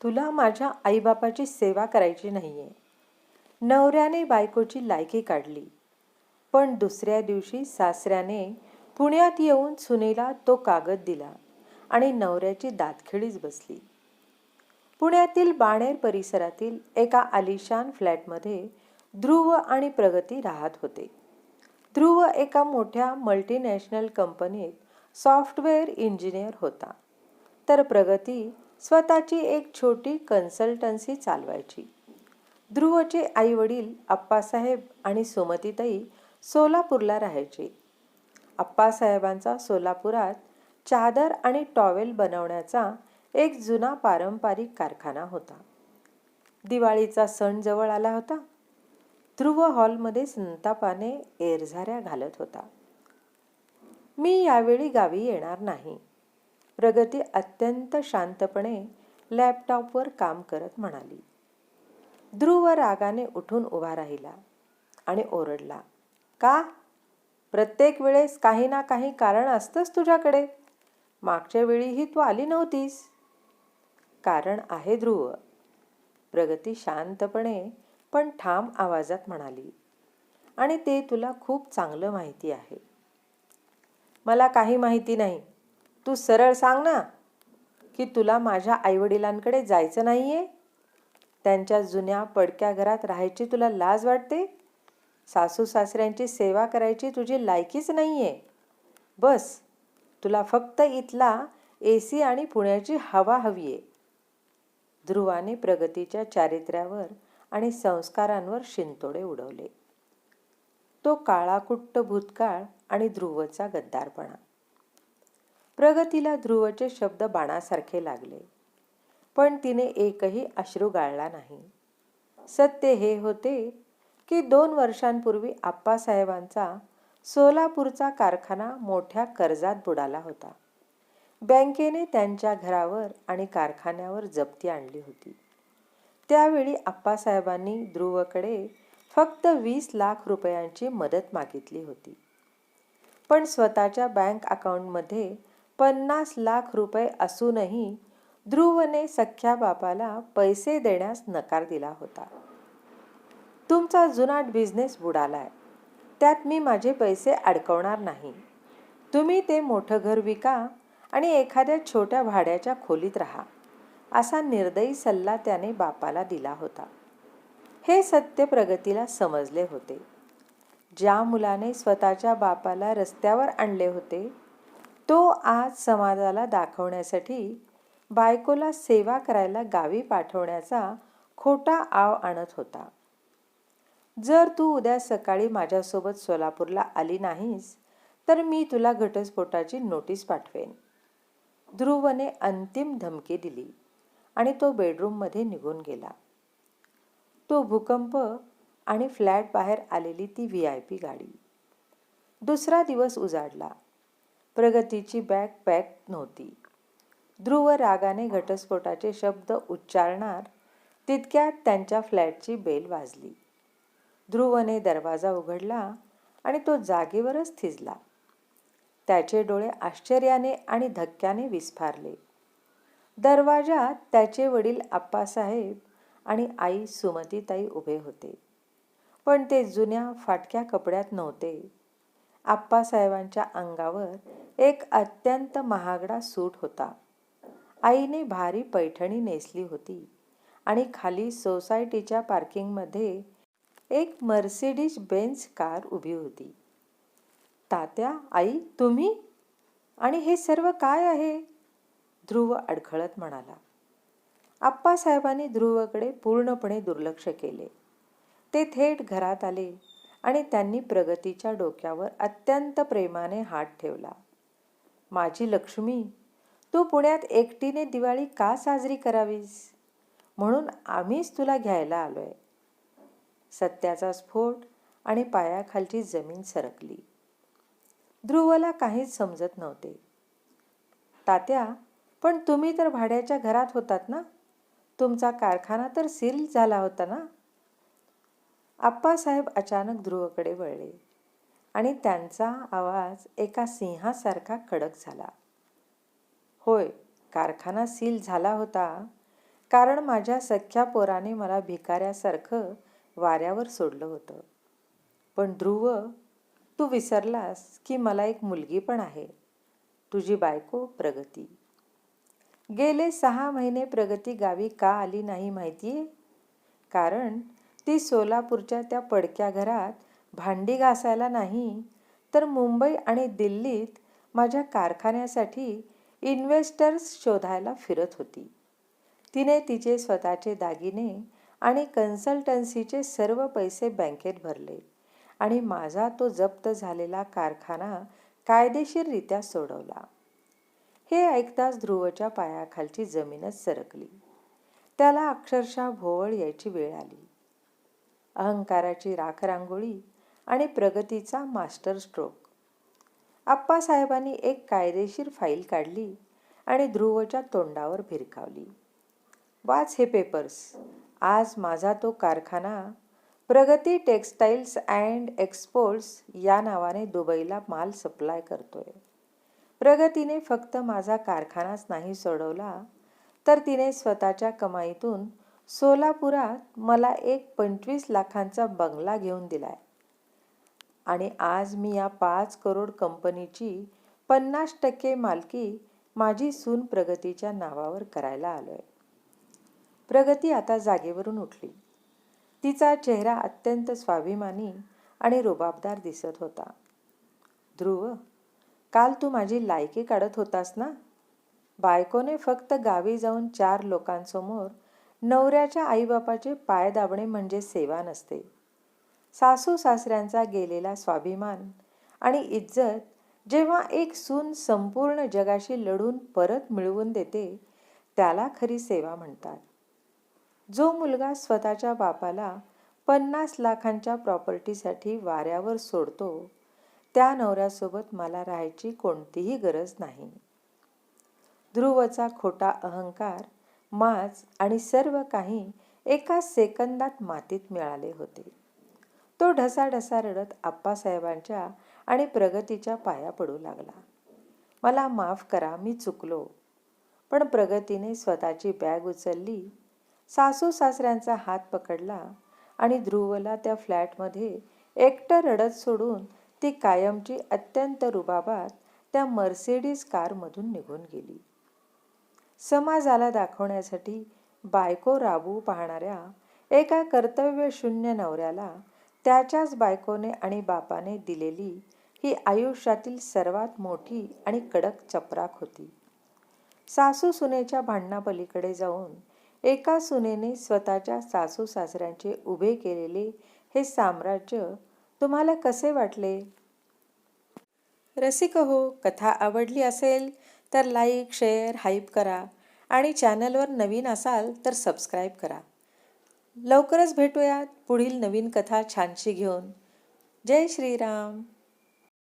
तुला माझ्या आईबापाची सेवा करायची नाहीये. नवऱ्याने बायकोची लायकी काढली, पण दुसऱ्या दिवशी सासऱ्याने पुण्यात येऊन सुनेला तो कागद दिला आणि नवऱ्याची दातखिळीच बसली. पुण्यातील बाणेर परिसरातील एका आलिशान फ्लॅटमध्ये ध्रुव आणि प्रगती राहत होते. ध्रुव एका मोठ्या मल्टीनॅशनल कंपनीत सॉफ्टवेअर इंजिनियर होता, तर प्रगती स्वतःची एक छोटी कन्सल्टन्सी चालवायची. ध्रुवचे आईवडील अप्पासाहेब आणि सुमतीताई सोलापूरला राहायचे. अप्पासाहेबांचा सोलापुरात चादर आणि टॉवेल बनवण्याचा एक जुना पारंपरिक कारखाना होता. दिवाळीचा सण जवळ आला होता. ध्रुव हॉलमध्ये संतापाने एरझाऱ्या घालत होता. मी यावेळी गावी येणार नाही, प्रगती अत्यंत शांतपणे लॅपटॉपवर काम करत म्हणाली. ध्रुव रागाने उठून उभा राहिला आणि ओरडला, का? प्रत्येक वेळेस काही ना काही कारण असतंच तुझ्याकडे. मागच्या वेळीही तू आली नव्हतीस. कारण आहे ध्रुव, प्रगती शांतपणे पण ठाम आवाजात म्हणाली, आणि ते तुला खूप चांगलं माहिती आहे. मला काही माहिती नाही. तू सरळ सांग ना की तुला माझ्या आईवडिलांकडे जायचं नाहीये. त्यांच्या जुन्या पडक्या घरात राहायची तुला लाज वाटते. सासू सासऱ्यांची सेवा करायची तुझी लायकीच नाहीये. बस, तुला फक्त इथला AC आणि पुण्याची हवा हवीये. ध्रुवाने प्रगतीच्या चारित्र्यावर आणि संस्कारांवर शिंतोडे उडवले. तो काळाकुट्ट भूतकाळ आणि ध्रुवचा गद्दारपणा. प्रगतीला ध्रुवचे शब्द बाणासारखे लागले, पण तिने एकही अश्रू गाळला नाही. सत्य हे होते की 2 वर्षांपूर्वी आप्पासाहेबांचा सोलापूरचा कारखाना मोठ्या कर्जात बुडाला होता. बँकेने त्यांच्या घरावर आणि कारखान्यावर जप्ती आणली होती. त्यावेळी आप्पासाहेबांनी ध्रुवकडे फक्त 20 लाख रुपयांची मदत मागितली होती. पण स्वतःच्या बँक अकाउंटमध्ये 50 लाख रुपये असूनही ध्रुवने सख्या बापाला पैसे देण्यास नकार दिला होता. तुमचा जुनाट बिझनेस बुडालाय, त्यात मी माझे पैसे अडकवणार नाही. तुम्ही ते मोठं घर विका आणि एखाद्या छोट्या भाड्याच्या खोलीत राहा, असा निर्दयी सल्ला त्याने बापाला दिला होता. हे सत्य प्रगतीला समजले होते. ज्या मुलाने स्वतःच्या बापाला रस्त्यावर आणले होते, तो आज समाजाला दाखवण्यासाठी बायकोला सेवा करायला गावी पाठवण्याचा खोटा आव आणत होता. जर तू उद्या सकाळी माझ्यासोबत सोलापूरला आली नाहीस तर मी तुला घटस्फोटाची नोटीस पाठवेन. ध्रुवने अंतिम धमकी दिली आणि तो बेडरूममध्ये निघून गेला. तो भूकंप आणि फ्लॅट बाहेर आलेली ती VIP गाडी. दुसरा दिवस उजाडला. प्रगतीची बॅग पॅक नव्हती. ध्रुव रागाने घटस्फोटाचे शब्द उच्चारणार तितक्यात त्यांच्या फ्लॅटची बेल वाजली. ध्रुवने दरवाजा उघडला आणि तो जागेवरच थिजला. त्याचे डोळे आश्चर्याने आणि धक्क्याने विस्फारले. दरवाजात त्याचे वडील आप्पासाहेब आणि आई सुमतीताई उभे होते, पण ते जुन्या फाटक्या कपड्यात नव्हते. आप्पासाहेबांच्या अंगावर एक अत्यंत महागडा सूट होता. आईने भारी पैठणी नेसली होती आणि खाली सोसायटीच्या पार्किंगमध्ये एक मर्सिडीज बेन्झ कार उभी होती. तात्या, आई, तुम्ही? आणि हे सर्व काय आहे? ध्रुव अडखळत म्हणाला. आप्पासाहेबांनी ध्रुवकडे पूर्णपणे दुर्लक्ष केले. ते थेट घरात आले आणि त्यांनी प्रगतीच्या डोक्यावर अत्यंत प्रेमाने हात ठेवला. माझी लक्ष्मी, तू पुण्यात एकटीने दिवाळी का साजरी करावीस? म्हणून आम्हीच तुला घ्यायला आलोय. सत्याचा स्फोट आणि पायाखालची जमीन सरकली. ध्रुवला काहीच समजत नव्हते. तात्या, पण तुम्ही तर भाड्याच्या घरात होतात ना? तुमचा कारखाना तर सील झाला होता ना? आप्पासाहेब अचानक ध्रुवकडे वळले आणि त्यांचा आवाज एका सिंहासारखा कडक झाला. होय, कारखाना सील झाला होता. कारण माझ्या सख्या पोराने मला भिकाऱ्यासारखं वाऱ्यावर सोडलं होतं. पण ध्रुव, तू विसरलास की मला एक मुलगी पण आहे, तुझी बायको प्रगती. गेले 6 महिने प्रगती गावी का आली नाही माहितीये? कारण ती सोलापूरच्या त्या पडक्या घरात भांडी घासायला नाही, तर मुंबई आणि दिल्लीत माझ्या कारखान्यासाठी इन्व्हेस्टर्स शोधायला फिरत होती. तिने तिचे स्वतःचे दागिने आणि कन्सल्टन्सीचे सर्व पैसे बँकेत भरले आणि माझा तो जप्त झालेला कारखाना कायदेशीररित्या सोडवला. हे ऐकताच ध्रुवच्या पायाखालची जमीनच सरकली. त्याला अक्षरशः भोवळ यायची वेळ आली. अहंकाराची राखरांगोळी आणि प्रगतीचा मास्टर स्ट्रोक. आप्पासाहेबांनी एक कायदेशीर फाईल काढली आणि ध्रुवच्या तोंडावर भिरकावली. वाच हे पेपर्स. आज माझा तो कारखाना प्रगती टेक्स्टाईल्स अँड एक्सपोर्ट्स या नावाने दुबईला माल सप्लाय करतोय. प्रगतीने फक्त माझा कारखानाच नाही सोडवला, तर तिने स्वतःच्या कमाईतून सोलापुरात मला एक 25 लाखांचा बंगला घेऊन दिलाय. आणि आज मी या 5 करोड कंपनीची 50% मालकी माझी सून प्रगतीच्या नावावर करायला आलोय. प्रगती आता जागेवरून उठली. तिचा चेहरा अत्यंत स्वाभिमानी आणि रुबाबदार दिसत होता. ध्रुव, काल तू माझी लायकी काढत होतास ना? बायकोने फक्त गावी जाऊन 4 लोकांसमोर नवऱ्याच्या आईबापाचे पाय दाबणे म्हणजे सेवा नसते. सासू सासऱ्यांचा गेलेला स्वाभिमान आणि इज्जत जेव्हा एक सून संपूर्ण जगाशी लढून परत मिळवून देते, त्याला खरी सेवा म्हणतात. जो मुलगा स्वतःच्या बापाला 50 लाखांच्या प्रॉपर्टीसाठी वाऱ्यावर सोडतो, त्या नवऱ्यासोबत मला राहायची कोणतीही गरज नाही. ध्रुवचा खोटा अहंकार, माज आणि सर्व काही एका सेकंदात मातीत मिळाले होते. तो ढसाढसा रडत आप्पासाहेबांच्या आणि प्रगतीच्या पाया पडू लागला. मला माफ करा, मी चुकलो. पण प्रगतीने स्वतःची बॅग उचलली, सासू सासऱ्यांचा हात पकडला आणि ध्रुवला त्या फ्लॅटमध्ये एकटं रडत सोडून ती कायमची अत्यंत रुबाबात त्या मर्सिडीज कारमधून निघून गेली. समाजाला दाखवण्यासाठी बायको राबवू पाहणाऱ्या एका कर्तव्यशून्य नवऱ्याला त्याच्याच बायकोने आणि बापाने दिलेली ही आयुष्यातील सर्वात मोठी आणि कडक चपराक होती. सासू सुनेच्या भांडणापलीकडे जाऊन एका सुनेने स्वतःच्या सासू सासऱ्यांचे उभे केलेले हे साम्राज्य तुम्हाला कसे वाटले? रसिक हो, कथा आवडली असेल तर लाईक, शेअर, हाईप करा आणि चॅनलवर नवीन असाल तर सबस्क्राईब करा. लवकरच भेटूयात पुढील नवीन कथा छानशी घेऊन. जय श्रीराम.